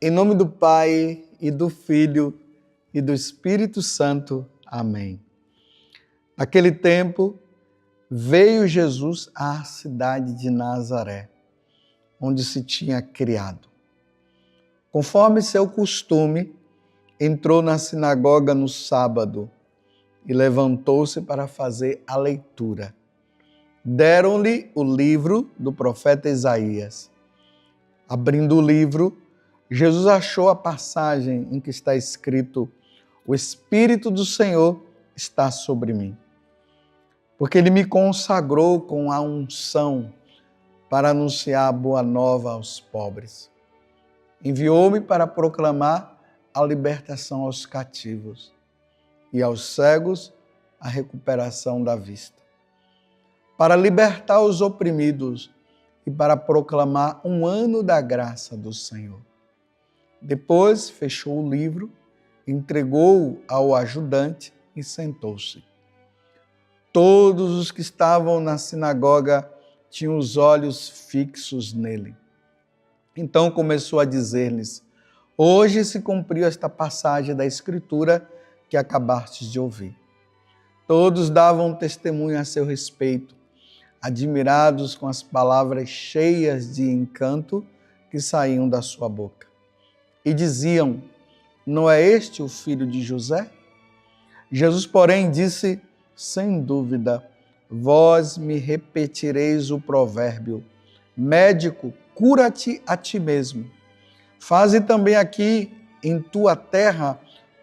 Em nome do Pai, e do Filho, e do Espírito Santo. Amém. Naquele tempo, veio Jesus à cidade de Nazaré, onde se tinha criado. Conforme seu costume, entrou na sinagoga no sábado e levantou-se para fazer a leitura. Deram-lhe o livro do profeta Isaías. Abrindo o livro, Jesus achou a passagem em que está escrito: o Espírito do Senhor está sobre mim, porque Ele me consagrou com a unção para anunciar a boa nova aos pobres. Enviou-me para proclamar a libertação aos cativos e aos cegos a recuperação da vista, para libertar os oprimidos e para proclamar um ano da graça do Senhor. Depois fechou o livro, entregou-o ao ajudante e sentou-se. Todos os que estavam na sinagoga tinham os olhos fixos nele. Então começou a dizer-lhes: hoje se cumpriu esta passagem da Escritura que acabastes de ouvir. Todos davam testemunho a seu respeito, admirados com as palavras cheias de encanto que saíam da sua boca. E diziam: não é este o filho de José? Jesus, porém, disse: sem dúvida, vós me repetireis o provérbio: médico, cura-te a ti mesmo. Faze também aqui em tua terra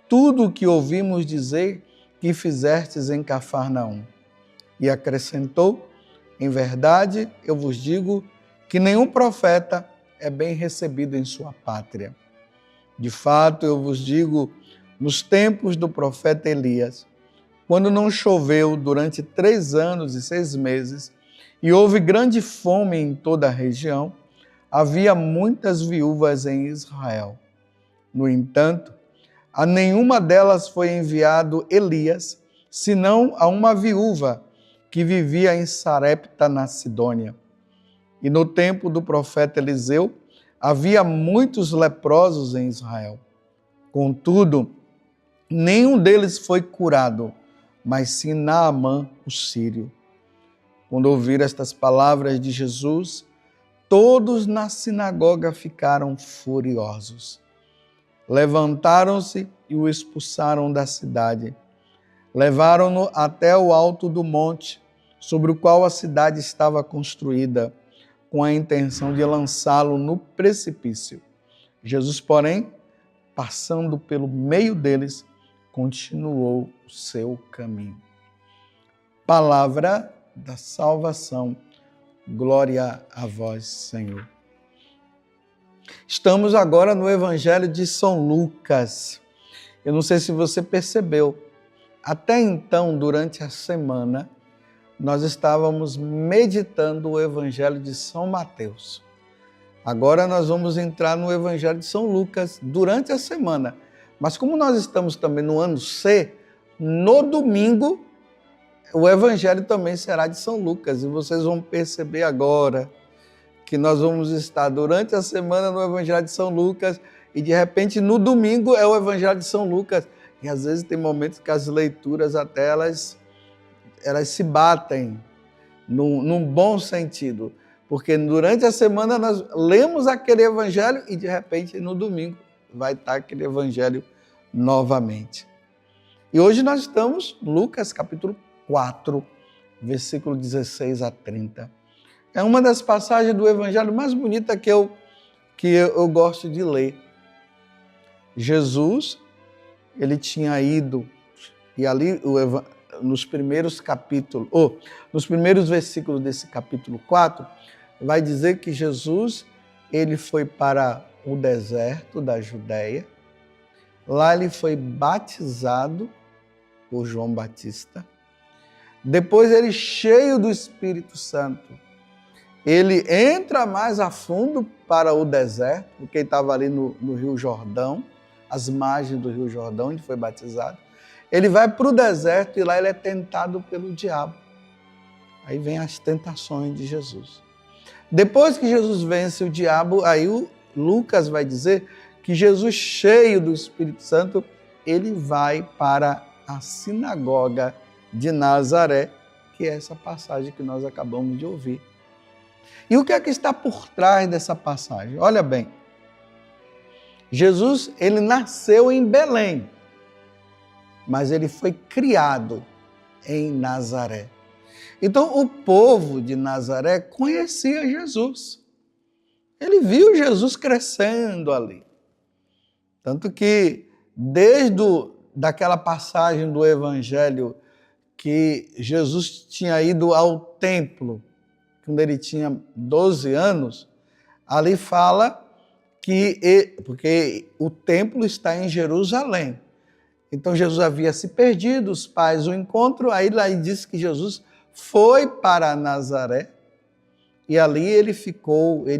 tudo o que ouvimos dizer que fizestes em Cafarnaum. E acrescentou: em verdade, eu vos digo que nenhum profeta é bem recebido em sua pátria. De fato, eu vos digo, nos tempos do profeta Elias, quando não choveu durante 3 anos e 6 meses, e houve grande fome em toda a região, havia muitas viúvas em Israel. No entanto, a nenhuma delas foi enviado Elias, senão a uma viúva que vivia em Sarepta, na Sidônia. E no tempo do profeta Eliseu, havia muitos leprosos em Israel. Contudo, nenhum deles foi curado, mas sim Naamã, o sírio. Quando ouviram estas palavras de Jesus, todos na sinagoga ficaram furiosos. Levantaram-se e o expulsaram da cidade. Levaram-no até o alto do monte, sobre o qual a cidade estava construída, com a intenção de lançá-lo no precipício. Jesus, porém, passando pelo meio deles, continuou o seu caminho. Palavra da salvação. Glória a vós, Senhor. Estamos agora no Evangelho de São Lucas. Eu não sei se você percebeu, até então, durante a semana, nós estávamos meditando o Evangelho de São Mateus. Agora nós vamos entrar no Evangelho de São Lucas durante a semana. Mas como nós estamos também no ano C, no domingo, o Evangelho também será de São Lucas. E vocês vão perceber agora que nós vamos estar durante a semana no Evangelho de São Lucas e de repente no domingo é o Evangelho de São Lucas. E às vezes tem momentos que as leituras até elas se batem num bom sentido, porque durante a semana nós lemos aquele evangelho e de repente no domingo vai estar aquele evangelho novamente. E hoje nós estamos em Lucas capítulo 4, versículo 16 a 30. É uma das passagens do evangelho mais bonita que eu gosto de ler. Jesus, ele tinha ido, e ali nos primeiros versículos desse capítulo 4, vai dizer que Jesus, ele foi para o deserto da Judéia, lá ele foi batizado por João Batista, depois ele, cheio do Espírito Santo, ele entra mais a fundo para o deserto, porque ele estava ali no Rio Jordão, às margens do Rio Jordão, onde foi batizado. ele vai para o deserto e lá ele é tentado pelo diabo. Aí vem as tentações de Jesus. Depois que Jesus vence o diabo, aí o Lucas vai dizer que Jesus, cheio do Espírito Santo, ele vai para a sinagoga de Nazaré, que é essa passagem que nós acabamos de ouvir. E o que é que está por trás dessa passagem? Olha bem, Jesus, ele nasceu em Belém, mas ele foi criado em Nazaré. Então, o povo de Nazaré conhecia Jesus. Ele viu Jesus crescendo ali. Tanto que, daquela passagem do Evangelho que Jesus tinha ido ao templo, quando ele tinha 12 anos, ali fala porque o templo está em Jerusalém. Então Jesus havia se perdido, os pais o encontram, aí lá diz que Jesus foi para Nazaré e ali ele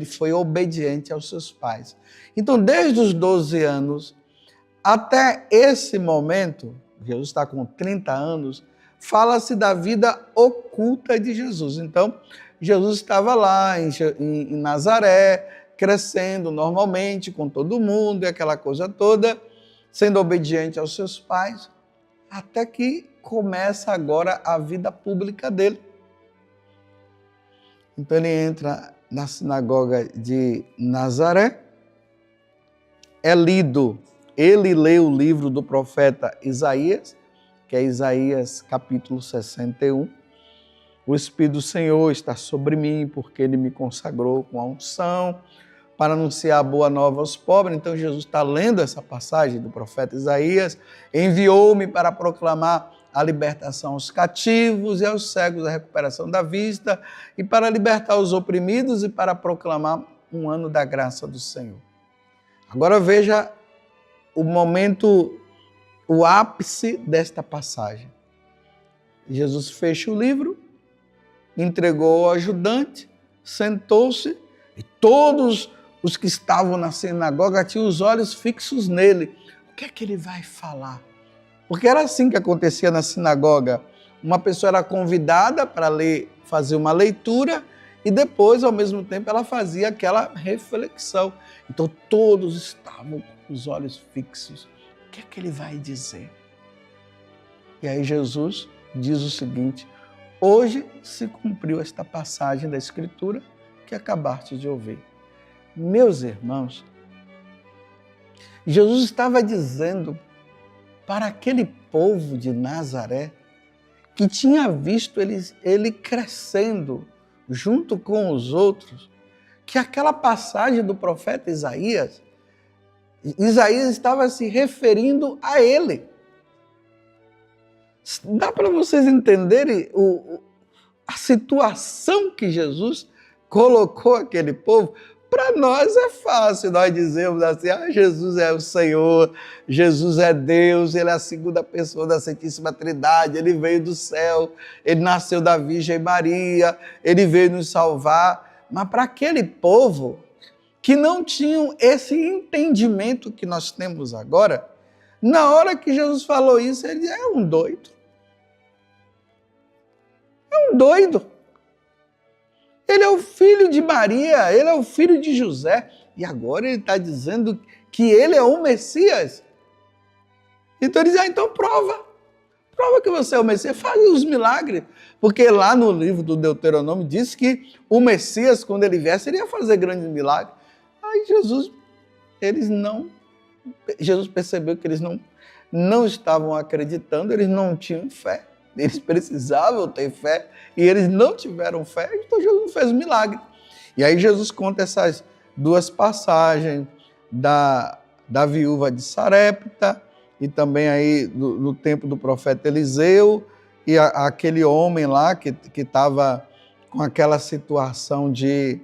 foi obediente aos seus pais. Então, desde os 12 anos até esse momento, Jesus está com 30 anos, fala-se da vida oculta de Jesus. Então, Jesus estava lá em Nazaré, crescendo normalmente com todo mundo e aquela coisa toda, sendo obediente aos seus pais, até que começa agora a vida pública dele. Então ele entra na sinagoga de Nazaré, ele lê o livro do profeta Isaías, que é Isaías capítulo 61. O Espírito do Senhor está sobre mim, porque ele me consagrou com a unção para anunciar a boa nova aos pobres. Então Jesus está lendo essa passagem do profeta Isaías, enviou-me para proclamar a libertação aos cativos e aos cegos, a recuperação da vista, e para libertar os oprimidos e para proclamar um ano da graça do Senhor. Agora veja o momento, o ápice desta passagem. Jesus fecha o livro, entregou ao ajudante, sentou-se e todos os que estavam na sinagoga tinham os olhos fixos nele. O que é que ele vai falar? Porque era assim que acontecia na sinagoga. Uma pessoa era convidada para fazer uma leitura e depois, ao mesmo tempo, ela fazia aquela reflexão. Então todos estavam com os olhos fixos. O que é que ele vai dizer? E aí Jesus diz o seguinte: hoje se cumpriu esta passagem da Escritura que acabaste de ouvir. Meus irmãos, Jesus estava dizendo para aquele povo de Nazaré, que tinha visto ele crescendo junto com os outros, que aquela passagem do profeta Isaías estava se referindo a ele. Dá para vocês entenderem a situação que Jesus colocou aquele povo? Para nós é fácil nós dizermos assim: Jesus é o Senhor, Jesus é Deus, Ele é a segunda pessoa da Santíssima Trindade, Ele veio do céu, Ele nasceu da Virgem Maria, Ele veio nos salvar. Mas para aquele povo que não tinham esse entendimento que nós temos agora, na hora que Jesus falou isso, ele disse: é um doido. É um doido. Ele é o filho de Maria, ele é o filho de José. E agora ele está dizendo que ele é o Messias. Então ele diz: então prova. Prova que você é o Messias, faz os milagres. Porque lá no livro do Deuteronômio diz que o Messias, quando ele viesse, ele ia fazer grandes milagres. Aí Jesus percebeu que eles não estavam acreditando, eles não tinham fé. Eles precisavam ter fé e eles não tiveram fé, então Jesus não fez milagre. E aí Jesus conta essas duas passagens da viúva de Sarepta e também aí no tempo do profeta Eliseu e aquele homem lá que estava com aquela situação de...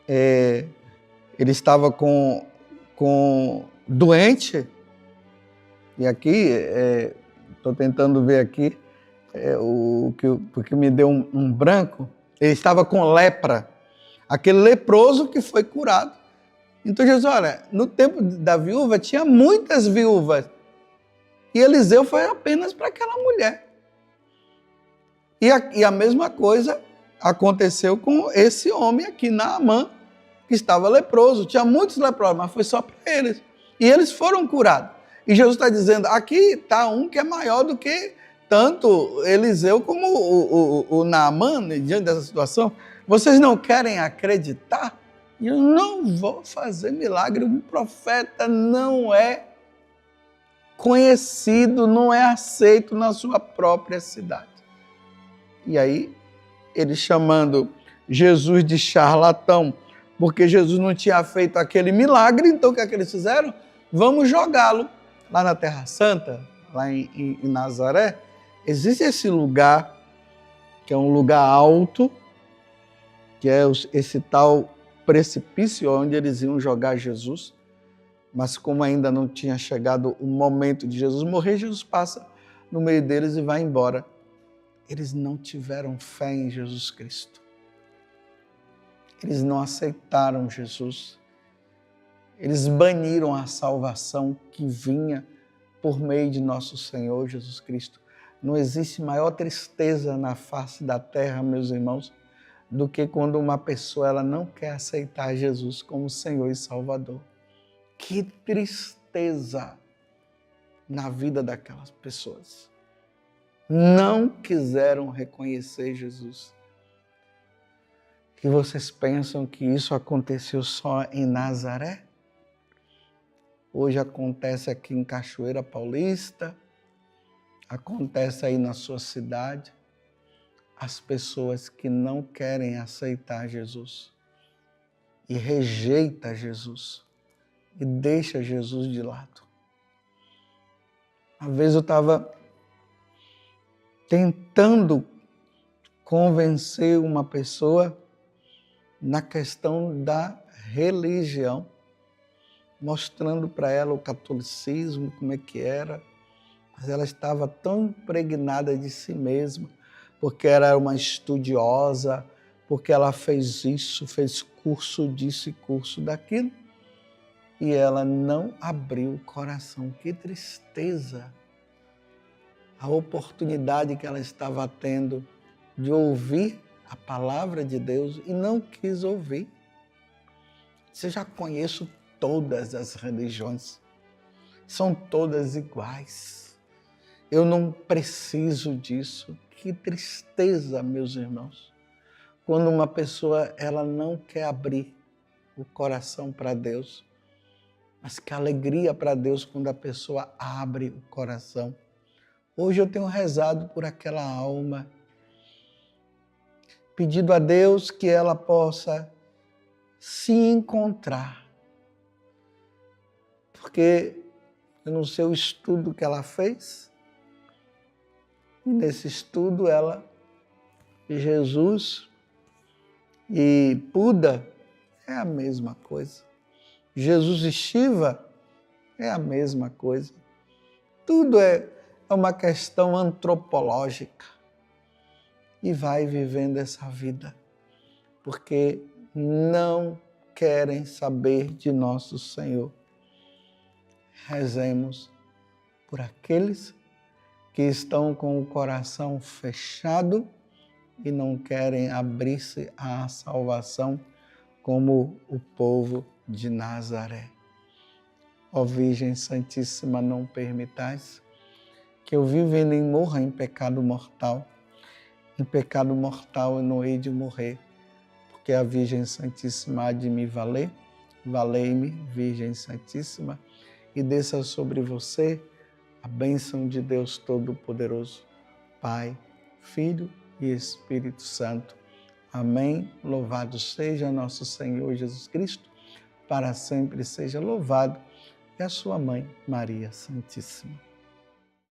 ele estava com doente, e aqui... estou tentando ver aqui, porque me deu um branco. Ele estava com lepra, aquele leproso que foi curado. Então Jesus, olha, no tempo da viúva tinha muitas viúvas. E Eliseu foi apenas para aquela mulher. E a mesma coisa aconteceu com esse homem aqui, Naamã, que estava leproso. Tinha muitos leprosos, mas foi só para eles. E eles foram curados. E Jesus está dizendo, aqui está um que é maior do que tanto Eliseu como o Naamã, diante dessa situação. Vocês não querem acreditar? Eu não vou fazer milagre. Um profeta não é conhecido, não é aceito na sua própria cidade. E aí, ele chamando Jesus de charlatão, porque Jesus não tinha feito aquele milagre, então o que é que eles fizeram? Vamos jogá-lo lá na Terra Santa, lá em Nazaré. Existe esse lugar, que é um lugar alto, que é esse tal precipício onde eles iam jogar Jesus, mas como ainda não tinha chegado o momento de Jesus morrer, Jesus passa no meio deles e vai embora. Eles não tiveram fé em Jesus Cristo. Eles não aceitaram Jesus. Eles baniram a salvação que vinha por meio de nosso Senhor Jesus Cristo. Não existe maior tristeza na face da terra, meus irmãos, do que quando uma pessoa ela não quer aceitar Jesus como Senhor e Salvador. Que tristeza na vida daquelas pessoas. Não quiseram reconhecer Jesus. E vocês pensam que isso aconteceu só em Nazaré? Hoje acontece aqui em Cachoeira Paulista, acontece aí na sua cidade. As pessoas que não querem aceitar Jesus e rejeita Jesus e deixa Jesus de lado. Uma vez eu estava tentando convencer uma pessoa na questão da religião, mostrando para ela o catolicismo, como é que era, mas ela estava tão impregnada de si mesma, porque ela era uma estudiosa, porque ela fez isso, fez curso disso e curso daquilo, e ela não abriu o coração. Que tristeza! A oportunidade que ela estava tendo de ouvir a palavra de Deus e não quis ouvir. Você já conheço todas as religiões, são todas iguais. Eu não preciso disso. Que tristeza, meus irmãos, quando uma pessoa ela não quer abrir o coração para Deus, mas que alegria para Deus quando a pessoa abre o coração. Hoje eu tenho rezado por aquela alma, pedindo a Deus que ela possa se encontrar. Porque eu não sei o estudo que ela fez, e nesse estudo ela, Jesus e Buda é a mesma coisa. Jesus e Shiva é a mesma coisa. Tudo é uma questão antropológica. E vai vivendo essa vida, porque não querem saber de nosso Senhor. Rezemos por aqueles que estão com o coração fechado e não querem abrir-se à salvação como o povo de Nazaré. Ó Virgem Santíssima, não permitais que eu viva e nem morra em pecado mortal. Em pecado mortal eu não hei de morrer, porque a Virgem Santíssima há de me valer. Valei-me, Virgem Santíssima, e desça sobre você a bênção de Deus Todo-Poderoso, Pai, Filho e Espírito Santo. Amém. Louvado seja nosso Senhor Jesus Cristo, para sempre seja louvado, e a sua mãe, Maria Santíssima.